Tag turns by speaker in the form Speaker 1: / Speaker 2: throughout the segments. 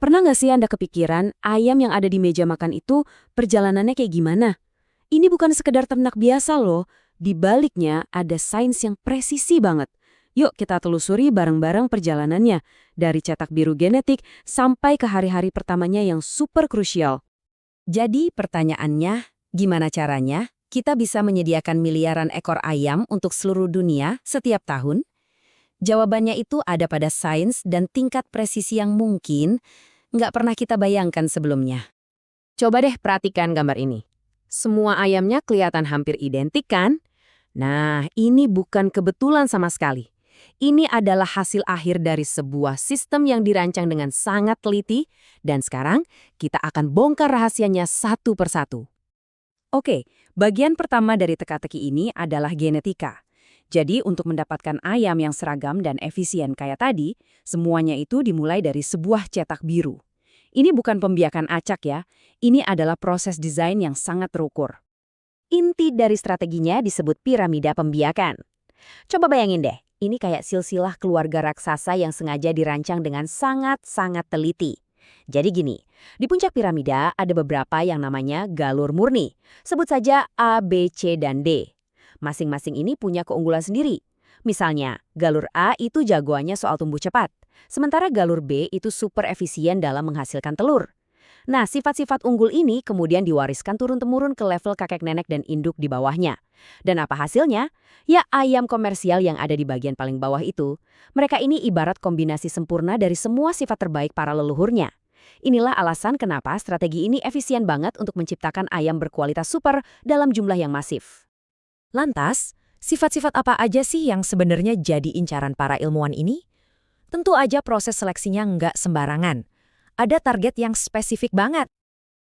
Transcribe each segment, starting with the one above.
Speaker 1: Pernah nggak sih Anda kepikiran ayam yang ada di meja makan itu perjalanannya kayak gimana? Ini bukan sekedar ternak biasa loh. Di baliknya ada sains yang presisi banget. Yuk kita telusuri bareng-barang perjalanannya. Dari cetak biru genetik sampai ke hari-hari pertamanya yang super krusial.
Speaker 2: Jadi pertanyaannya, gimana caranya kita bisa menyediakan miliaran ekor ayam untuk seluruh dunia setiap tahun? Jawabannya itu ada pada sains dan tingkat presisi yang mungkin nggak pernah kita bayangkan sebelumnya.
Speaker 1: Coba deh perhatikan gambar ini. Semua ayamnya kelihatan hampir identik kan? Nah, ini bukan kebetulan sama sekali. Ini adalah hasil akhir dari sebuah sistem yang dirancang dengan sangat teliti, dan sekarang kita akan bongkar rahasianya satu persatu. Oke, bagian pertama dari teka-teki ini adalah genetika. Jadi untuk mendapatkan ayam yang seragam dan efisien kayak tadi, semuanya itu dimulai dari sebuah cetak biru. Ini bukan pembiakan acak ya, ini adalah proses desain yang sangat terukur. Inti dari strateginya disebut piramida pembiakan. Coba bayangin deh, ini kayak silsilah keluarga raksasa yang sengaja dirancang dengan sangat-sangat teliti. Jadi gini, di puncak piramida ada beberapa yang namanya galur murni. Sebut saja A, B, C, dan D. Masing-masing ini punya keunggulan sendiri. Misalnya, galur A itu jagoannya soal tumbuh cepat, sementara galur B itu super efisien dalam menghasilkan telur. Nah, sifat-sifat unggul ini kemudian diwariskan turun-temurun ke level kakek nenek dan induk di bawahnya. Dan apa hasilnya? Ya ayam komersial yang ada di bagian paling bawah itu. Mereka ini ibarat kombinasi sempurna dari semua sifat terbaik para leluhurnya. Inilah alasan kenapa strategi ini efisien banget untuk menciptakan ayam berkualitas super dalam jumlah yang masif.
Speaker 2: Lantas, sifat-sifat apa aja sih yang sebenarnya jadi incaran para ilmuwan ini? Tentu aja proses seleksinya nggak sembarangan. Ada target yang spesifik banget.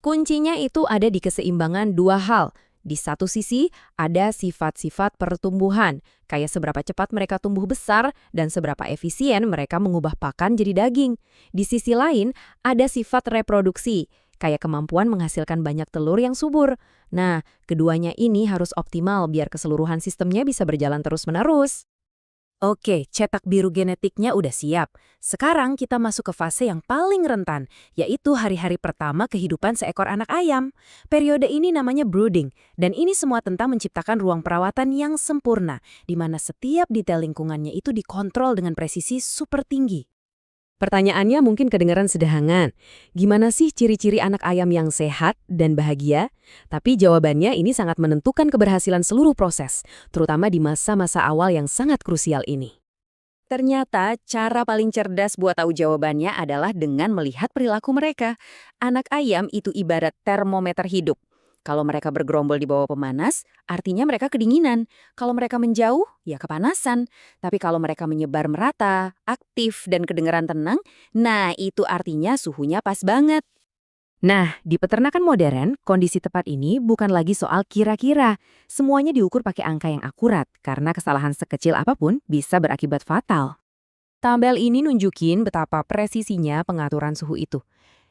Speaker 1: Kuncinya itu ada di keseimbangan dua hal. Di satu sisi, ada sifat-sifat pertumbuhan, kayak seberapa cepat mereka tumbuh besar dan seberapa efisien mereka mengubah pakan jadi daging. Di sisi lain, ada sifat reproduksi, kayak kemampuan menghasilkan banyak telur yang subur. Nah, keduanya ini harus optimal biar keseluruhan sistemnya bisa berjalan terus-menerus.
Speaker 2: Oke, cetak biru genetiknya udah siap. Sekarang kita masuk ke fase yang paling rentan, yaitu hari-hari pertama kehidupan seekor anak ayam. Periode ini namanya brooding, dan ini semua tentang menciptakan ruang perawatan yang sempurna, di mana setiap detail lingkungannya itu dikontrol dengan presisi super tinggi.
Speaker 1: Pertanyaannya mungkin kedengaran sederhana. Gimana sih ciri-ciri anak ayam yang sehat dan bahagia? Tapi jawabannya ini sangat menentukan keberhasilan seluruh proses, terutama di masa-masa awal yang sangat krusial ini. Ternyata cara paling cerdas buat tahu jawabannya adalah dengan melihat perilaku mereka. Anak ayam itu ibarat termometer hidup. Kalau mereka bergerombol di bawah pemanas, artinya mereka kedinginan. Kalau mereka menjauh, ya kepanasan. Tapi kalau mereka menyebar merata, aktif, dan kedengaran tenang, nah itu artinya suhunya pas banget. Nah, di peternakan modern, kondisi tepat ini bukan lagi soal kira-kira. Semuanya diukur pakai angka yang akurat, karena kesalahan sekecil apapun bisa berakibat fatal. Tabel ini nunjukin betapa presisinya pengaturan suhu itu.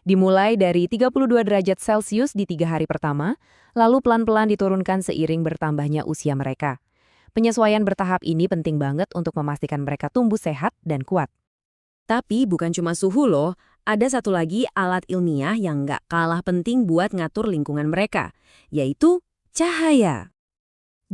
Speaker 1: Dimulai dari 32 derajat Celcius di 3 hari pertama, lalu pelan-pelan diturunkan seiring bertambahnya usia mereka. Penyesuaian bertahap ini penting banget untuk memastikan mereka tumbuh sehat dan kuat. Tapi bukan cuma suhu loh, ada satu lagi alat ilmiah yang nggak kalah penting buat ngatur lingkungan mereka, yaitu cahaya.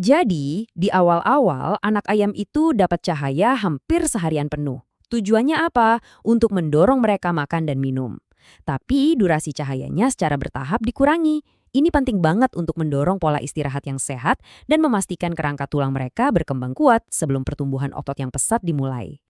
Speaker 1: Jadi, di awal-awal anak ayam itu dapat cahaya hampir seharian penuh. Tujuannya apa? Untuk mendorong mereka makan dan minum. Tapi durasi cahayanya secara bertahap dikurangi. Ini penting banget untuk mendorong pola istirahat yang sehat dan memastikan kerangka tulang mereka berkembang kuat sebelum pertumbuhan otot yang pesat dimulai.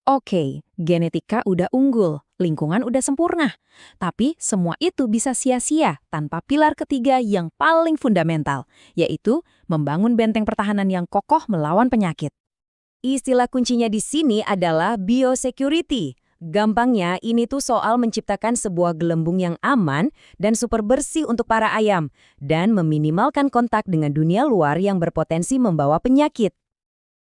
Speaker 1: Oke, genetika udah unggul, lingkungan udah sempurna. Tapi semua itu bisa sia-sia tanpa pilar ketiga yang paling fundamental, yaitu membangun benteng pertahanan yang kokoh melawan penyakit. Istilah kuncinya di sini adalah biosecurity. Gampangnya, ini tuh soal menciptakan sebuah gelembung yang aman dan super bersih untuk para ayam, dan meminimalkan kontak dengan dunia luar yang berpotensi membawa penyakit.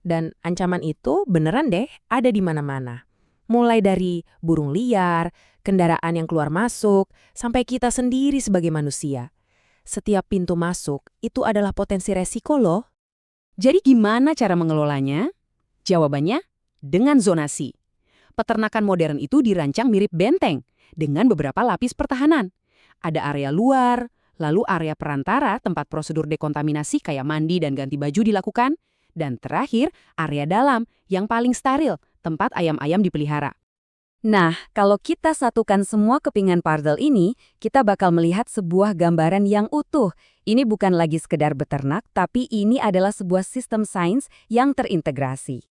Speaker 1: Dan ancaman itu beneran deh ada di mana-mana. Mulai dari burung liar, kendaraan yang keluar masuk, sampai kita sendiri sebagai manusia. Setiap pintu masuk itu adalah potensi resiko loh. Jadi gimana cara mengelolanya? Jawabannya, dengan zonasi. peternakan modern itu dirancang mirip benteng, dengan beberapa lapis pertahanan. Ada area luar, lalu area perantara tempat prosedur dekontaminasi kayak mandi dan ganti baju dilakukan, dan terakhir area dalam yang paling steril, tempat ayam-ayam dipelihara.
Speaker 2: Nah, kalau kita satukan semua kepingan puzzle ini, kita bakal melihat sebuah gambaran yang utuh. Ini bukan lagi sekedar beternak, tapi ini adalah sebuah sistem sains yang terintegrasi.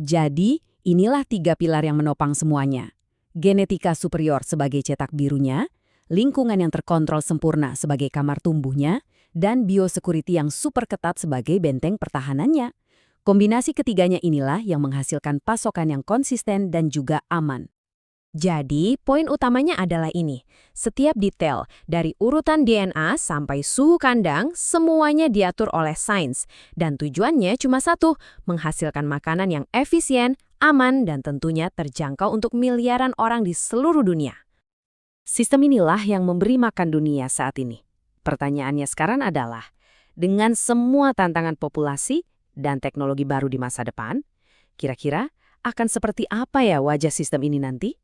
Speaker 2: Jadi, inilah 3 pilar yang menopang semuanya. Genetika superior sebagai cetak birunya, lingkungan yang terkontrol sempurna sebagai kamar tumbuhnya, dan biosecurity yang super ketat sebagai benteng pertahanannya. Kombinasi ketiganya inilah yang menghasilkan pasokan yang konsisten dan juga aman. Jadi, poin utamanya adalah ini. Setiap detail, dari urutan DNA sampai suhu kandang, semuanya diatur oleh sains. Dan tujuannya cuma satu, menghasilkan makanan yang efisien, aman, dan tentunya terjangkau untuk miliaran orang di seluruh dunia. Sistem inilah yang memberi makan dunia saat ini. Pertanyaannya sekarang adalah, dengan semua tantangan populasi dan teknologi baru di masa depan, kira-kira akan seperti apa ya wajah sistem ini nanti?